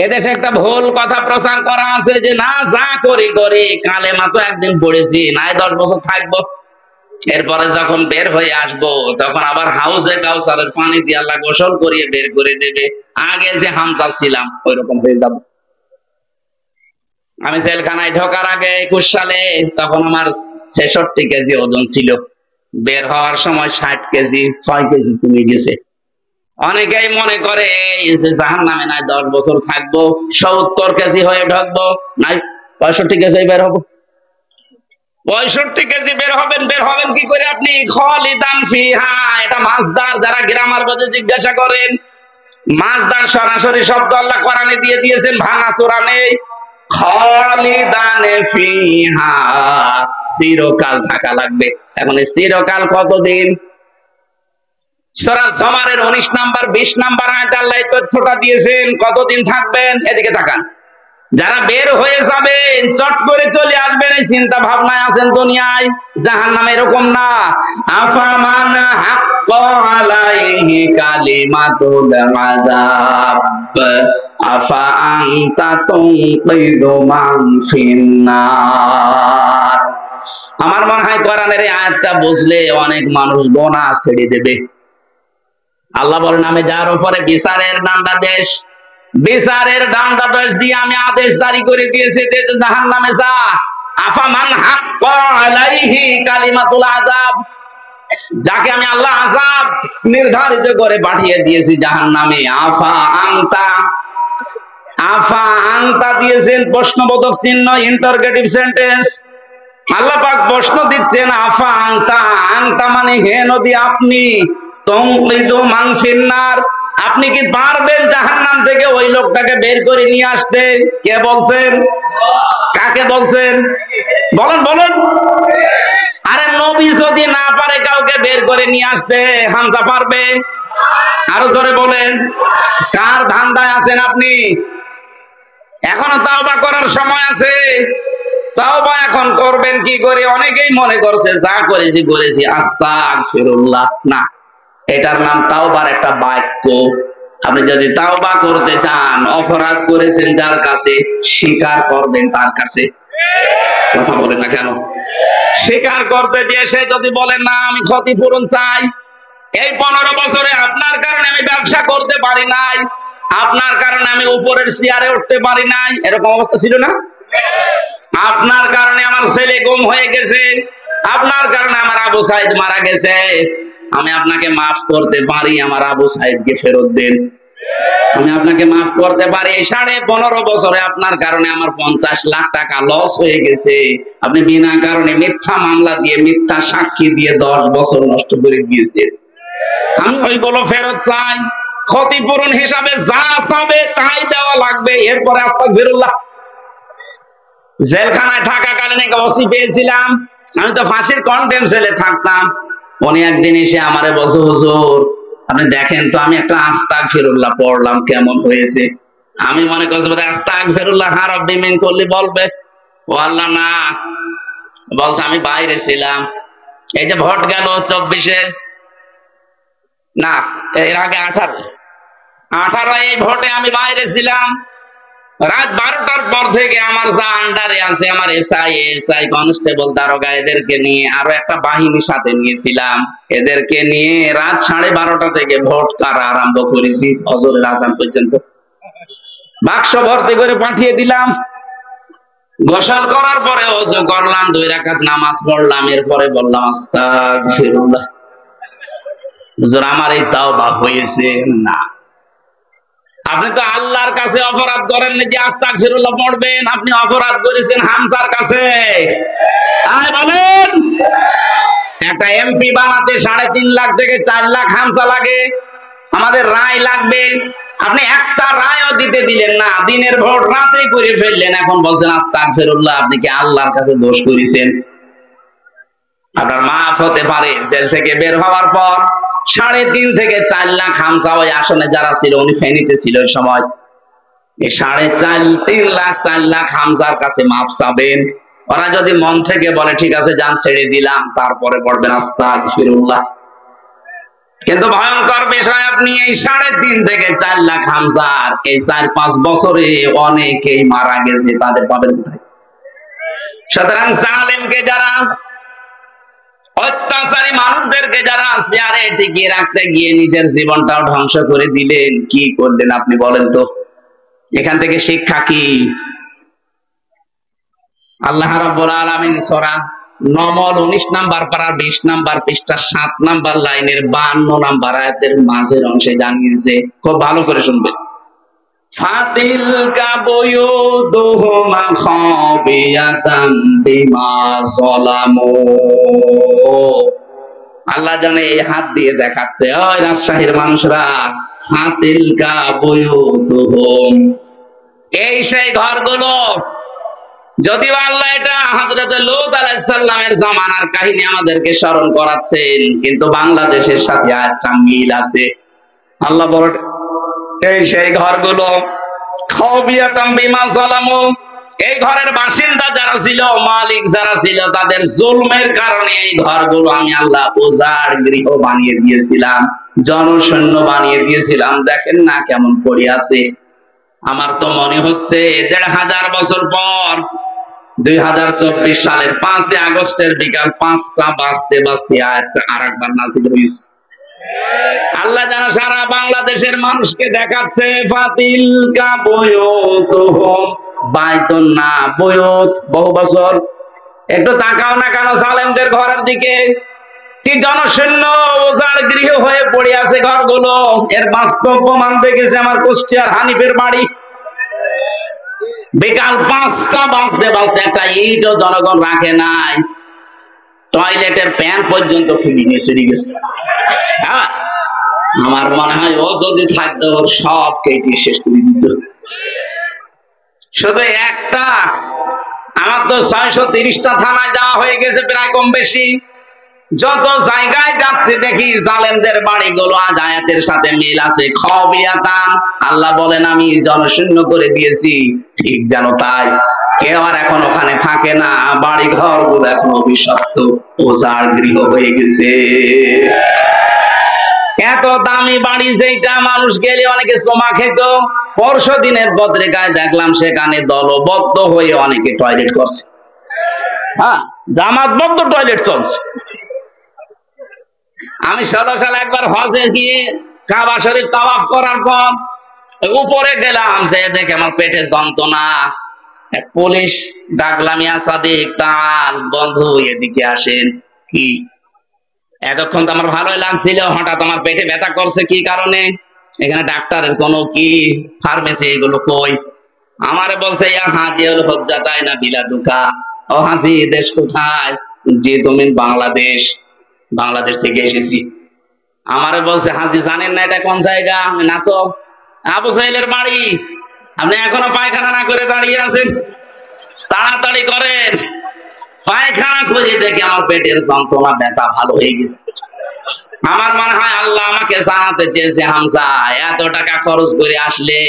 [SPEAKER 1] এদেশে একটা ভুল কথা প্রচার করা আছে যে না, যা করি করি, কালেমা তো একদিন পড়েছি, নাই 10 বছর থাকবো, এরপরে যখন বের হয়ে আসবো তখন আবার হাউজে কাউসারের পানি দিয়ে আল্লাহ গোসল করিয়ে বের করে দেবে, আগে যে হামজা ছিলাম ওই রকম হয়ে যাবো। আমি জেলখানায় ঢোকার আগে 21 সালে, তখন আমার 66 কেজি ওজন ছিল, বের হওয়ার সময় 60 কেজি, 6 কেজি কমে গেছে। অনেকেই মনে করে যে জাহান্নামে নাই 10 বছর থাকবো, 70 কেজি হয়ে ঢুকবো, নাই 65 কেজি বের হবো। 65 কেজি বের হবেন কি করে আপনি? খালিদান ফিহা, এটা মাসদার, যারা গ্রামার বোঝে জিজ্ঞাসা করেন। মাসদার সরাসরি শব্দ আল্লাহ কোরআনে দিয়ে দিয়েছেন, ভাঙাচোরা নেই। খালিদান ফিহা, চিরকাল থাকা লাগবে। এখন এই চিরকাল কতদিন? সূরা জুমারের 19 নাম্বার 20 নাম্বার আয়াতে আল্লাহ এই তথ্যটা দিয়েছেন, কতদিন থাকবেন। এদিকে তাকান, যারা বের হয়ে যাবেন, চট করে চলে আসবেন, এই চিন্তা ভাবনায় আছেন দুনিয়ায়। জাহান্নামে এরকম না। আফামান হাক্কা আলাইহি কালিমাতুল আযাব আফা আনতা তুনকিযু মান ফিন্নার। আমার মনে হয় কোরআনের এই আয়াতটা বুঝলে অনেক মানুষ গোনাহ ছেড়ে দেবে। আল্লাহ বলেন, আমি যার উপরে বিচারের দণ্ডাদেশ দিয়ে আমি আদেশ জারি করে দিয়েছি যে জাহান্নামে যা। আফামান হাক্কা আলাইহি কালিমাতুল আযাব, যাকে আমি আল্লাহ আযাব নির্ধারিত করে পাঠিয়ে দিয়েছি জাহান্নামে। আফা আনতা দিয়েছেন প্রশ্নবোধক চিহ্ন, ইন্টারগেটিভ সেন্টেন্স। আল্লাহ পাক প্রশ্ন দিচ্ছেন, আফা আনতা, আনতা মানে হে নবী আপনি, তুনকিযু মান ফিন্নার, আপনি কি পারবেন জাহান্নাম থেকে ওই লোকটাকে বের করে নিয়ে আসতে? কে বলছেন? কাকে বলছেন? বলেন বলেন। আরে নবী যদি না পারে কাউকে বের করে নিয়ে আসতে, হামজা পারবে? আরো জোরে বলেন। কার ধান্দায় আছেন আপনি? এখনো তাওবা করার সময় আছে। তাওবা এখন করবেন কি করে? অনেকেই মনে করছে যা করেছি আস্তাগফিরুল্লাহ। না, এটার নাম তাওবার একটা বাক্য। আপনি যদি তাওবা করতে চান, অপরাধ করেছেন যার কাছে, স্বীকার করবেন তার কাছে। কথা বলেন না কেন? স্বীকার করতে গিয়ে সে যদি বলেন না আমি ক্ষতিপূরণ চাই, এই 15 বছরে আপনার কারণে আমি ব্যবসা করতে পারি নাই, আপনার কারণে আমি উপরের চেয়ারে উঠতে পারি নাই, এরকম অবস্থা ছিল না? আপনার কারণে আমার ছেলে গুম হয়ে গেছে, আপনার কারণে আমার আবু সাইদ মারা গেছে, আমি আপনাকে মাফ করতে পারি, আমার আবু সাইদকে ফেরত দেন। আমি আপনাকে মাফ করতে পারি, 15.5 বছরে আপনার কারণে আমার 50 লাখ টাকা লস হয়ে গেছে, আপনি বিনা কারণে মিথ্যা মামলা দিয়ে, মিথ্যা সাক্ষী দিয়ে 10 বছর নষ্ট করে দিয়েছেন। আমি ওইগুলো ফেরত চাই, ক্ষতিপূরণ হিসাবে যা চাবে তাই দেওয়া লাগবে। এরপরে আস্তাগফিরুল্লাহ। জেলখানায় থাকাকালীন এক ওসি পেয়েছিলাম, আমি তো ফাঁসির কন্টেম সেলে থাকতাম। উনি একদিন এসে আমারে বলছে, হুজুর আপনি দেখেন তো আমি একটা আস্তাগফিরুল্লাহ পড়লাম, কেমন হয়েছে? আমি মনে করছি আস্তাগফিরুল্লাহ রাব্বি মিন কুল্লি বলবে। ও আল্লাহ না, বলছে আমি বাইরে ছিলাম, এই যে ভোট গেল 24-এ, না এর আগে 18 এই ভোটে আমি বাইরে ছিলাম। রাত 12টার পর থেকে আমার যা আন্ডারে আছে, আমার এসআই কনস্টেবল দারোগা, এদেরকে নিয়ে আরো একটা বাহিনী সাথে নিয়েছিলাম, এদেরকে নিয়ে রাত 12:30 থেকে ভোট কারা আরম্ভ করেছি ফজরের আযান পর্যন্ত। বাক্স ভর্তি করে পাঠিয়ে দিলাম। গোসল করার পরে ওযু করলাম, 2 রাকাত নামাজ পড়লাম, এরপরে বললাম আস্তাগফিরুল্লাহ। হুজুর আমার এই তাওবা হয়েছে না। আপনি তো আল্লাহর কাছে অপরাধ করেন যে আস্তাগফিরুল্লাহ পড়বেন, আপনি অপরাধ করেছেন হামজার কাছে। বলেন, একটা এমপি বানাতে 3.5 লাখ থেকে 4 লাখ হামজা লাগে, আমাদের রায় লাগবে। আপনি একটা রায়ও দিতে দিলেন না, দিনের ভোট রাতে করে ফেললেন, এখন বলছেন আস্তাগফিরুল্লাহ। আপনি কি আল্লাহর কাছে দোষ করেছেন? আপনার মাফ হতে পারে জেল থেকে বের হওয়ার পর। 3.5 থেকে 4 লাখ হামজা ওই আসনে যারা ছিল, উনি ফেনীতে ছিল ওই সময়, এই 3.5 লাখ 4 লাখ হামজার কাছে মাফ চাবেন। ওরা যদি মন থেকে বলে ঠিক আছে যান ছেড়ে দিলাম, তারপরে পড়বেন আস্তাগফিরুল্লাহ। কিন্তু ভয়ঙ্কর বিষয়, আপনি এই 3.5 থেকে 4 লাখ হামজার এই 4-5 বছরে অনেকেই মারা গেছে, তাদের পাবেন কোথায়? সুতরাং জালেমকে যারা, অত্যাচারী মানুষদেরকে যারা চেয়ারে টিকিয়ে রাখতে গিয়ে নিজের জীবনটাও ধ্বংস করে দিলেন, কি করলেন আপনি বলেন তো? এখান থেকে শিক্ষা কি? আল্লাহ রাব্বুল আলামিন সূরা নমল 19 নাম্বার পারা 20 নাম্বার পৃষ্ঠা 7 নাম্বার লাইনের 52 নাম্বার আয়াতের মাঝের অংশে জানিয়েছে, খুব ভালো করে শুনবেন। ফাতিলকা বুয়ুতুহুম খাবিয়াতাম বিমা যালামু। আল্লাহ জানে এই হাত দিয়ে দেখাচ্ছে, ওই রাজশাহীর মানুষরা, ফাতিলকা বুয়ুতুহুম, এই সেই ঘরগুলো। যদিও আল্লাহ এটা হযরত লূত আলাইহিস সালামের জামানার কাহিনী আমাদেরকে স্মরণ করাচ্ছেন, কিন্তু বাংলাদেশের সাথে একটা মিল আছে। আল্লাহ বলেন এই সেই ঘরগুলো, খাবিয়াতাম বিমা যালামু, এই ঘরের বাসিন্দা যারা ছিল, মালিক যারা ছিল, তাদের জুলমের কারণে এই ঘরগুলো আমি আল্লাহ উজাড় গৃহ বানিয়ে দিয়েছিলাম, জনশূন্য বানিয়ে দিয়েছিলাম। দেখেন না কেমন পড়ে আছে। আমার তো মনে হচ্ছে ১৫০০ বছর পর ২০২৪ সালের ৫ই আগস্টের বিকাল ৫টা বাজতে বাজতে আর একবার নাজিল হয়েছে। আল্লাহ যেন সারা বাংলাদেশের মানুষকে দেখাচ্ছে, ফাতিলকা বুয়ুতুহুম বাইতুন না বুয়ুত, বহু বছর। একটু তাকাও না কেন জালেমদের ঘরের দিকে, কি জনশূন্য উজাড় গৃহ হয়ে পড়ে আছে ঘরগুলো। এর বাস্তব প্রমাণ দেখেছে আমার কুষ্টিয়ার হানিফের বাড়ি। বিকাল ৫টা বাজতে বাজতে একটা ইটও জনগণ রাখে নাই, টয়লেটের প্যান পর্যন্ত খুলে নিয়ে চলে গেছে। হ্যাঁ, আমার মনে হয় ও যদি থাকতো ওর সব কেটে শেষ করে দিত। শুধু একটা, আমার তো ৬৩০টা থানায় যাওয়া হয়ে গেছে প্রায় কম বেশি। যত জায়গায় যাচ্ছে দেখি জালেমদের বাড়িগুলো আজ আয়াতের সাথে মিল আছে। খাওয়াবিয়াতান, আল্লাহ বলেন আমি জনশূন্য করে দিয়েছি, ঠিক জানো তাই। কেউ আর এখন ওখানে থাকে না, বাড়ি ঘর গুলো এখন অভিশপ্ত, উজাড় গৃহ হয়ে গেছে। এত দামি বাড়ি যেটা মানুষ গেলে অনেকে চমা খেত, পরশু দিনের পত্রিকায় দেখলাম সেখানে দলবদ্ধ হয়ে অনেকে টয়লেট করছে। হ্যাঁ, জামাতবদ্ধ টয়লেট চলছে। আমি ১৬ সালে একবার হজে গিয়ে কাবা শরীফ তাওয়াফ করার পর উপরে গেলাম, যে দেখে আমার পেটে যন্ত্রণা। এক পুলিশ ডাকলাম, ইয়া সাদিক তাল, বন্ধু এদিকে আসেন। কি এতক্ষণ তো আমার ভালোই লাগছিল, হঠাৎ আমার পেটে ব্যথা করছে, কি কারণে? এখানে ডাক্তারের কোনো কি ফার্মেসি এগুলো কই? আমারে বলছে ইয়া হাজি হল হজ্জাতাই না বিলাদুকা। ও হাজি, দেশ কোথায়? যে তুমি বাংলাদেশ। বাংলাদেশ থেকে এসেছি। আমারে বলছে হাজি জানেন না এটা কোন জায়গা? না তো। আবু সাইলের বাড়ি। আপনি এখনো পায়খানা না করে দাঁড়িয়ে আছেন, তাড়াতাড়ি করেন। পায়খানা খুঁজে দেখে আমার পেটের যন্ত্রণা ব্যথা ভালো হয়ে গেছে। আমার মনে হয় আল্লাহ আমাকে জানাতে চেয়েছে, হামজা এত টাকা খরচ করে আসলে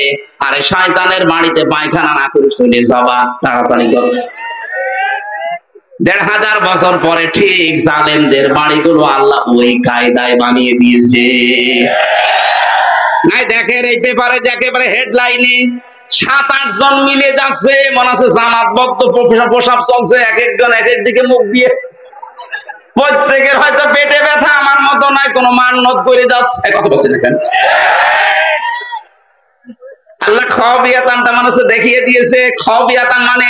[SPEAKER 1] আরে শয়তানের বাড়িতে পায়খানা না করে চলে যাবা, তাড়াতাড়ি করো। ১৫০০ বছর পরে ঠিক জালেমদের বাড়িগুলো আল্লাহ ওই কায়দায় বানিয়ে দিয়েছে। নাই দেখেন এই পেপারে একেবারে হেডলাইনে ৭-৮ জন মিলে যাচ্ছে, মনে আছে জামাতবদ্ধ প্রসাব চলছে, এক একজন এক এক দিকে মুখ দিয়ে। প্রত্যেকের হয়তো পেটে ব্যথা, আমার মতো নয়, কোন মান্নত করে যাচ্ছে। কথা বলছি না কেন? আল্লাহ খাওয়াবিয়াতানটা মানুষ দেখিয়ে দিয়েছে। খাওয়াবিয়াতান মানে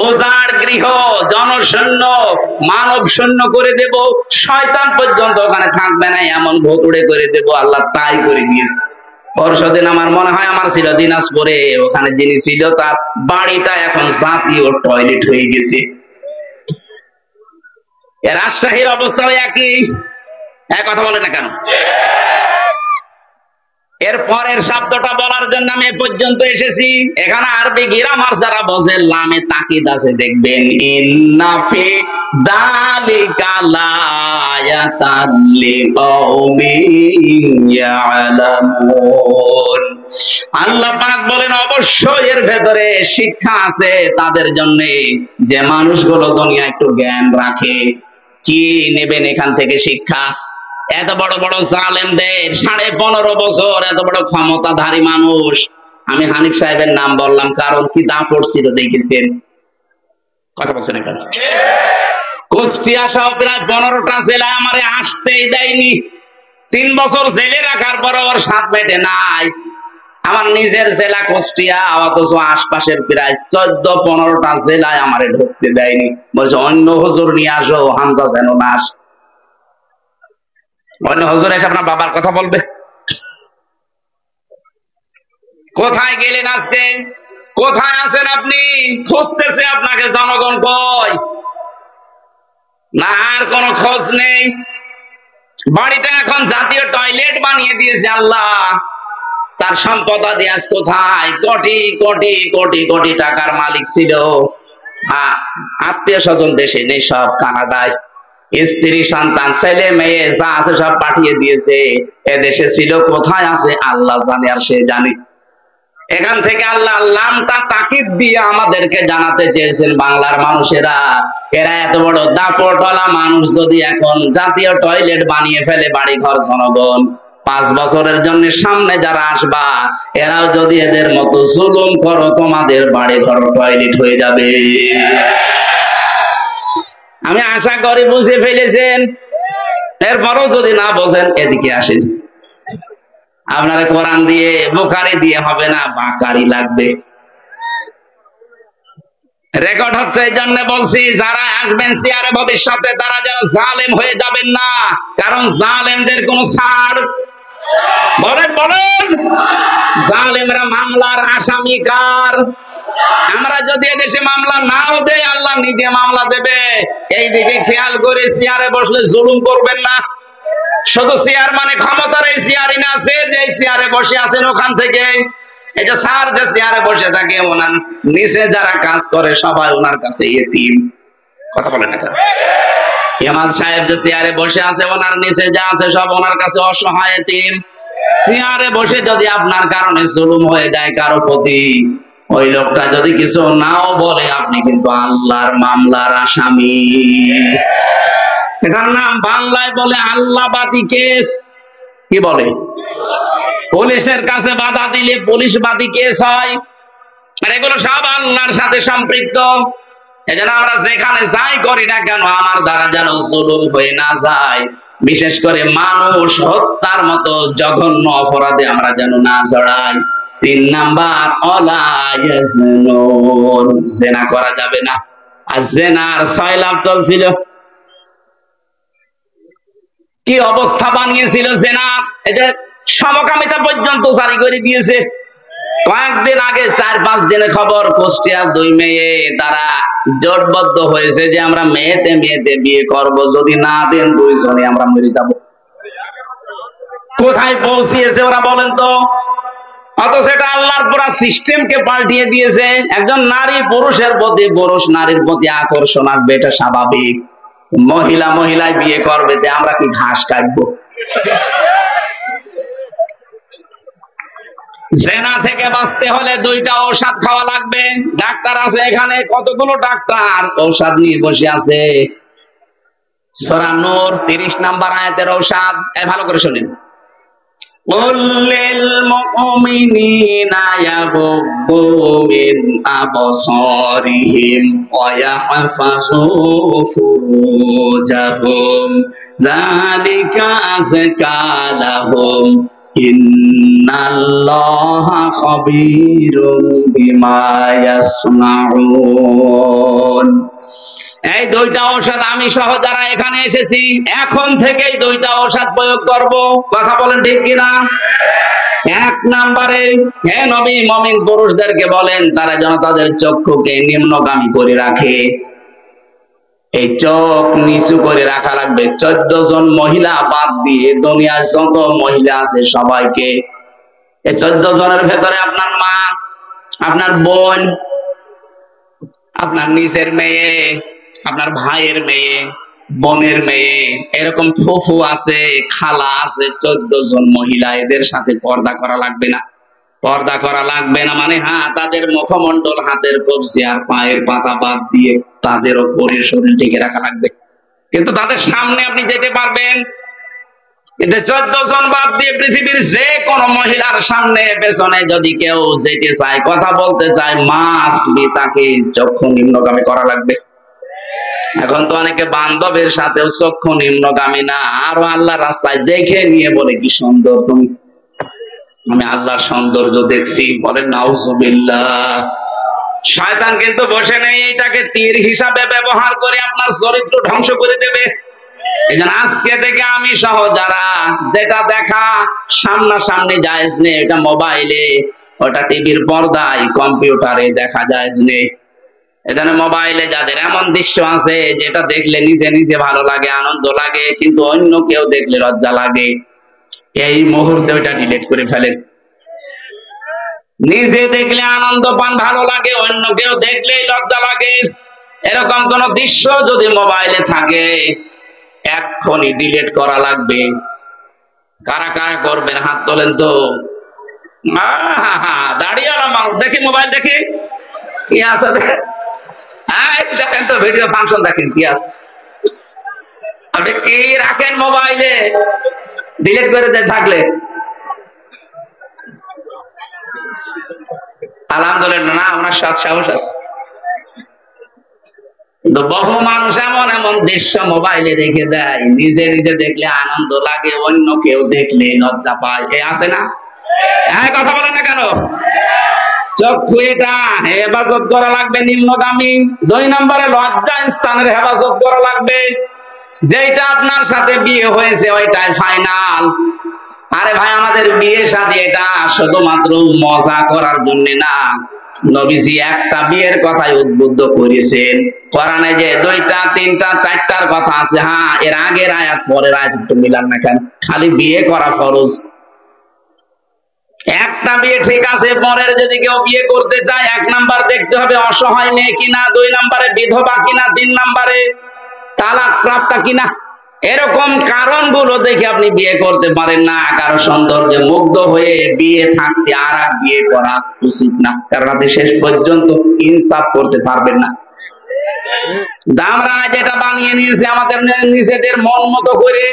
[SPEAKER 1] উজাড় গৃহ, জনশূন্য, মানব শূন্য করে দেব, শয়তান পর্যন্ত ওখানে থাকবে না, এমন ভোতুড়ে করে দেব। আল্লাহ তাই করে দিয়েছে। পরশুদিন আমার মনে হয় আমার ছিল দিনাজপুরে, ওখানে যিনি ছিল তার বাড়িটা এখন জাতীয় টয়লেট হয়ে গেছে। রাজশাহীর অবস্থা একই। এক কথা বলে না কেন? এর পরের শব্দটা বলার জন্য আমি এ পর্যন্ত এসেছি। এখানে আরবি গ্রামার যারা বোঝে, লামে তাকিদ আছে, দেখবেন ইন্না ফি যালিকা লায়াতাল লিকাউমিন ইয়ালামুন। আল্লাহ পাক বলেন অবশ্যই এর ভেতরে শিক্ষা আছে তাদের জন্য, যে মানুষগুলো দুনিয়া একটু জ্ঞান রাখে। কি নেবেন এখান থেকে শিক্ষা? এত বড় বড় জালেমদের 15.5 বছর এত বড় ক্ষমতাধারী মানুষ। আমি হানিফ সাহেবের নাম বললাম কারণ কি দা পড়ছিল দেখেছেন। কথা বলছেন কেন? কুষ্টিয়া সহ প্রায় 15টা জেলা আমারে আসতেই দেয়নি। 3 বছর জেলে রাখার পর ওর স্বাদ মেটে নাই। আমার নিজের জেলা কুষ্টিয়া, অথচ আশপাশের প্রায় 14-15টা জেলায় আমারে ঢুকতে দেয়নি। বলছে অন্য হুজুর নিয়ে আসো, হামজা যেন না আসে। অন্য হুজুর এসে আপনার বাবার কথা বলবে। কোথায় গেলেন আজকে? কোথায় আছেন আপনি? খুঁজতেছে আপনাকে জনগণ, কই? না আর কোন খোঁজ নেই। বাড়িটা এখন জাতীয় টয়লেট বানিয়ে দিয়েছে আল্লাহ। তার সম্পদাদি আজ কোথায়? কোটি কোটি কোটি কোটি টাকার মালিক ছিল, আত্মীয় স্বজন দেশে নেই, সব কানাডায়। স্ত্রী সন্তান ছেলে মেয়ে যা আছে সব পাঠিয়ে দিয়েছে। এদেশে ছিল কোথায় আছে আল্লাহ জানে, আর সে জানে। এখান থেকে আল্লাহ লামটা তাকিদ দিয়ে আমাদেরকে জানাতে চেয়েছেন, বাংলার মানুষেরা, এরা এত বড় দাপটওয়ালা মানুষ যদি এখন জাতীয় টয়লেট বানিয়ে ফেলে বাড়ি ঘর জনগণ, 5 বছরের জন্য সামনে যারা আসবা এরাও যদি এদের মতো জুলুম করো তোমাদের বাড়ি ঘর টয়লেট হয়ে যাবে। আমি আশা করি বুঝে ফেলেছেন। এরপরও যদি না বোঝেন এদিকে আসেন, আপনার কোরআন দিয়ে বুখারী দিয়ে হবে না, বাকারি লাগবে। রেকর্ড হচ্ছে, এই জন্য বলছি যারা আসবেন চেয়ারে ভবিষ্যতে তারা যেন জালেম হয়ে যাবেন না, কারণ জালেমদের কোনো ছাড়। বলেন বলেন, জালেমরা মামলার আসামি কার? আমরা যদি এদেশে মামলা নাও দেই আল্লাহ নিজে মামলা দেবে। এই দিকে খেয়াল করে চেয়ারে বসলে জুলুম করবেন না। শুধু চেয়ার মানে ক্ষমতার এই চেয়ারই না, আছে যে চেয়ারে বসে আছেন ওখান থেকে, এই যে স্যার যে চেয়ারে বসে থাকে ওনার নিচে যারা কাজ করে সবাই ওনার কাছে ইতিম। কথা বলেন না কেন? ইমাম সাহেব যে চেয়ারে বসে আছে ওনার নিচে যা আছে সব ওনার কাছে অসহায় ইতিম। চেয়ারে বসে যদি আপনার কারণে জুলুম হয়ে যায় কারো প্রতি, ওই লোকটা যদি কিছু নাও বলে আপনি কিন্তু আল্লাহর মামলার আসামি। এটার নাম বাংলায় বলে আল্লাহবাদী কেস। কি বলে? পুলিশের কাছে বাধা দিলে পুলিশবাদী কেস হয়। আর এগুলো সব আল্লাহর সাথে সম্পৃক্ত। এজন্য আমরা যেখানে যাই করি না কেন আমার দ্বারা যেন জুলুম হয়ে না যায়, বিশেষ করে মানুষ হত্যার মতো জঘন্য অপরাধে আমরা যেন না জড়াই। 3 নাম্বার, ওয়ালা ইয়াজনুন, জিনা করা যাবে না। আর জিনার 6 লাভ চলছিল, কি অবস্থা বানিয়েছিল জিনা, এই যে সমকামিতা পর্যন্ত জারি করে দিয়েছে। কয়েকদিন আগে 4-5 দিনে খবর, কুষ্টিয়ার 2 মেয়ে তারা জোটবদ্ধ হয়েছে যে আমরা মেয়েতে মেয়েতে বিয়ে করব, যদি না দেন 2 জনে আমরা মরে যাব। কোথায় পৌঁছিয়েছে ওরা বলেন তো? অথচ এটা আল্লাহর পুরা সিস্টেমকে পাল্টিয়ে দিয়েছে। একজন নারী পুরুষের প্রতি, পুরুষ নারীর প্রতি আকর্ষণ আসবে, এটা স্বাভাবিক। মহিলা মহিলায় বিয়ে করবে, যে আমরা কি ঘাস কাটবো? জেনা থেকে বাঁচতে হলে 2টা ঔষধ খাওয়া লাগবে। ডাক্তার আছে এখানে, কতগুলো ডাক্তার ঔষধ নিয়ে বসে আছে। সূরা নূর 30 নাম্বার আয়াতের ঔষধ, ভালো করে শুনেন। কুল্লিল মুমিনিনা ইয়াগুদ্দু মিন আবসারিহিম ওয়া ইয়াহফাযু ফুরুজাহুম যালিকা আযকা লাহুম ইন্নাল্লাহা খাবীরুম বিমা ইয়াসনাউন। এই 2টা ঔষধ আমি সহ যারা এখানে এসেছি এখন থেকেই 2টা ঔষধ প্রয়োগ করব। কথা বলেন ঠিক কিনা? 1 নম্বরে, হে নবী মুমিন পুরুষদেরকে বলেন তারা যেন তাদের চক্ষুকে নিম্নগামী করে রাখে। এই চোখ নিচু করে রাখা লাগবে। 14 জন মহিলা বাদ দিয়ে দুনিয়ার যত মহিলা আছে সবাইকে, এই 14 জনের ভেতরে আপনার মা, আপনার বোন, আপনার নিচের মেয়ে, আপনার ভাইয়ের মেয়ে, বোনের মেয়ে, এরকম ফুফু আছে, খালা আছে, 14 জন মহিলা, এদের সাথে পর্দা করা লাগবে না। পর্দা করা লাগবে না মানে হ্যাঁ, তাদের মুখমণ্ডল, হাতের কবজি আর পায়ের পাতা বাদ দিয়ে তাদের ওপরের শরীর ঢেকে রাখা লাগবে। কিন্তু তাদের সামনে আপনি যেতে পারবেন। কিন্তু 14 জন বাদ দিয়ে পৃথিবীর যে কোনো মহিলার সামনে পেছনে যদি কেউ যেতে চায়, কথা বলতে চায়, মাস্ট বি তাকে চক্ষু নিম্নগামী করা লাগবে। এখন তো অনেকে বান্ধবের সাথেও চক্ষু নিম্নগামী না, আরো আল্লাহর রাস্তায় দেখে নিয়ে বলে কি সুন্দর তুমি, আমি আল্লাহর সৌন্দর্য দেখছি, বলেন নাউজুবিল্লাহ। শয়তান কিন্তু বসে নেই এটাকে তীর হিসাবে ব্যবহার করে আপনার চরিত্র ধ্বংস করে দেবে। এজন্য আজকে থেকে আমি সহ যারা যেটা দেখা সামনাসামনি জায়েজ নেই, এটা মোবাইলে, ওটা টিভির পর্দায়, কম্পিউটারে দেখা জায়েজ নেই। এখানে মোবাইলে যাদের এমন দৃশ্য আছে যেটা দেখলে নিজে নিজে ভালো লাগে, আনন্দ লাগে, কিন্তু অন্য কেউ দেখলে লজ্জা লাগে, এই মুহূর্তে ওটা ডিলিট করে ফেলেন। নিজে দেখলে আনন্দ পান, ভালো লাগে, অন্য কেউ দেখলেই লজ্জা লাগে, এরকম কোন দৃশ্য যদি মোবাইলে থাকে এক্ষুনি ডিলিট করা লাগবে। কারা কারা করবেন হাত তোলেন তো। দাঁড়িয়েওয়ালা মানুষ, দেখি মোবাইল দেখি কি আছে, দেখেন তো ভিডিও ফাংশন দেখেন কি আছে। আপনি কি রাখেন মোবাইলে, ডিলিট করে দেন থাকলে? আলহামদুলিল্লাহ, না ওনার সৎ সাহস আছে। কিন্তু বহু মানুষ এমন এমন দৃশ্য মোবাইলে রেখে দেয়, নিজে নিজে দেখলে আনন্দ লাগে, অন্য কেউ দেখলে লজ্জা পায়। এ আছে না? কথা বলে না কেন? চক্ষু এটা হেফাজত করা লাগবে, নিম্নগামী। 2 নম্বরে লজ্জা স্থানের হেফাজত করা লাগবে। যেটা আপনার সাথে বিয়ে হয়েছে ওইটাই ফাইনাল। আরে ভাই, আমাদের বিয়ে শাদী এটা শুধুমাত্র মজা করার জন্য না। নবীজি একটা বিয়ের কথাই উদ্বুদ্ধ করেছেন। কোরআনে যে 2টা 3টা 4টার কথা আছে, হ্যাঁ, এর আগের আয়াত পরের আয়াত একটু মিলান না কেন? খালি বিয়ে করা ফরজ। একটা বিয়ে ঠিক আছে, পরের যদি কেউ বিয়ে করতে চায় 1 নাম্বার দেখতে হবে অসহায় মেয়ে কিনা, 2 নম্বরে বিধবা কিনা, 3 নম্বরে তালাক প্রাপ্তা কিনা। এরকম কারণগুলো দেখে আপনি বিয়ে করতে পারেন না। কারো সৌন্দর্যে মুগ্ধ হয়ে বিয়ে থাকতে আর এক বিয়ে করা উচিত না, কারণ আপনি শেষ পর্যন্ত ইনসাফ করতে পারবেন না। আমরা যেটা বানিয়ে নিয়েছি আমাদের নিজেদের মন মতো করে,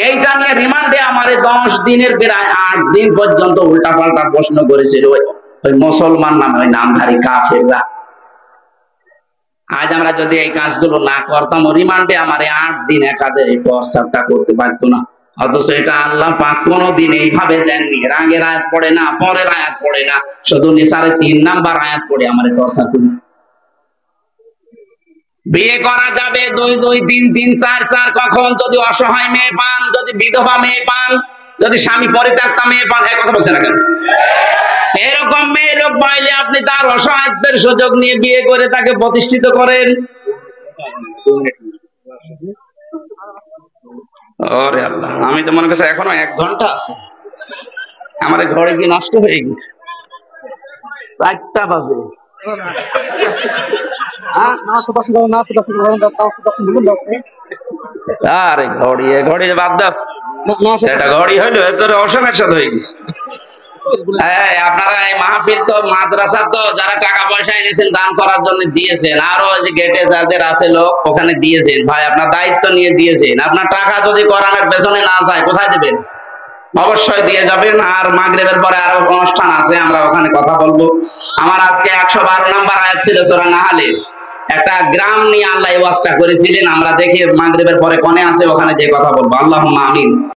[SPEAKER 1] এইটা নিয়ে রিমান্ডে আমারে 10 দিনের প্রায় 8 দিন পর্যন্ত উল্টাপাল্টা প্রশ্ন করেছিল ওই মুসলমান নামে ওই নামধারী কাফেররা। আজ আমরা যদি এই কাজগুলো না করতাম, রিমান্ডে আমারে 8 দিন একাদের এই প্রস্তাবটা করতে পারতো না। অথচ এটা আল্লাহ পাক কোনদিন এইভাবে দেননি। আগের আয়াত পড়ে না, পরের আয়াত পড়ে না, শুধু নিসারে 3 নাম্বার আয়াত পড়ে আমারে প্রস্তাব করেছে। বিয়ে করা যাবে 2 2 3 3 4 4 কখন? যদি অসহায় মেয়ে পান, যদি বিধবা মেয়ে পান, যদি স্বামী পরিত্যক্তা মেয়ে পান। এই কথা বলছে না কেন? এরকম মেয়ে লোক পাইলে আপনি তার অসহায়ত্বের সুযোগ নিয়ে বিয়ে করে তাকে প্রতিষ্ঠিত করেন। ওরে আল্লাহ, আমি তো মনে করছি এখনো 1 ঘন্টা আছে। আমার ঘরে কি নষ্ট হয়ে গেছে? 4টা বাজে। আরে ঘড়ি, ঘড়ি বাদ দাও, এটা ঘড়ি হইলো তোর অসমের সাথে হয়ে গেছে। আপনারা এই মাহফিল তো মাদ্রাসা, তো যারা টাকা পয়সা এনেছেন দান করার জন্য দিয়েছেন, আরো যে গেটে যাদের আছে লোক ওখানে দিয়েছেন। ভাই, আপনার দায়িত্ব নিয়ে দিয়েছেন। আপনার টাকা যদি কোরআনের পেছনে না যায় কোথায় দেবেন? অবশ্যই দিয়ে যাবেন। আর মাগরিবের পরে আরো অনুষ্ঠান আছে, আমরা ওখানে কথা বলবো। আমার আজকে 112 নম্বর আয়াত ছিল সূরা নাহলের। একটা গ্রাম নিয়ে আল্লাহ ওয়াজটা করেছিলেন। আমরা দেখি মাগরিবের পরে কোনে আছে, ওখানে যে কথা বলবো। আল্লাহুম্মা আমিন।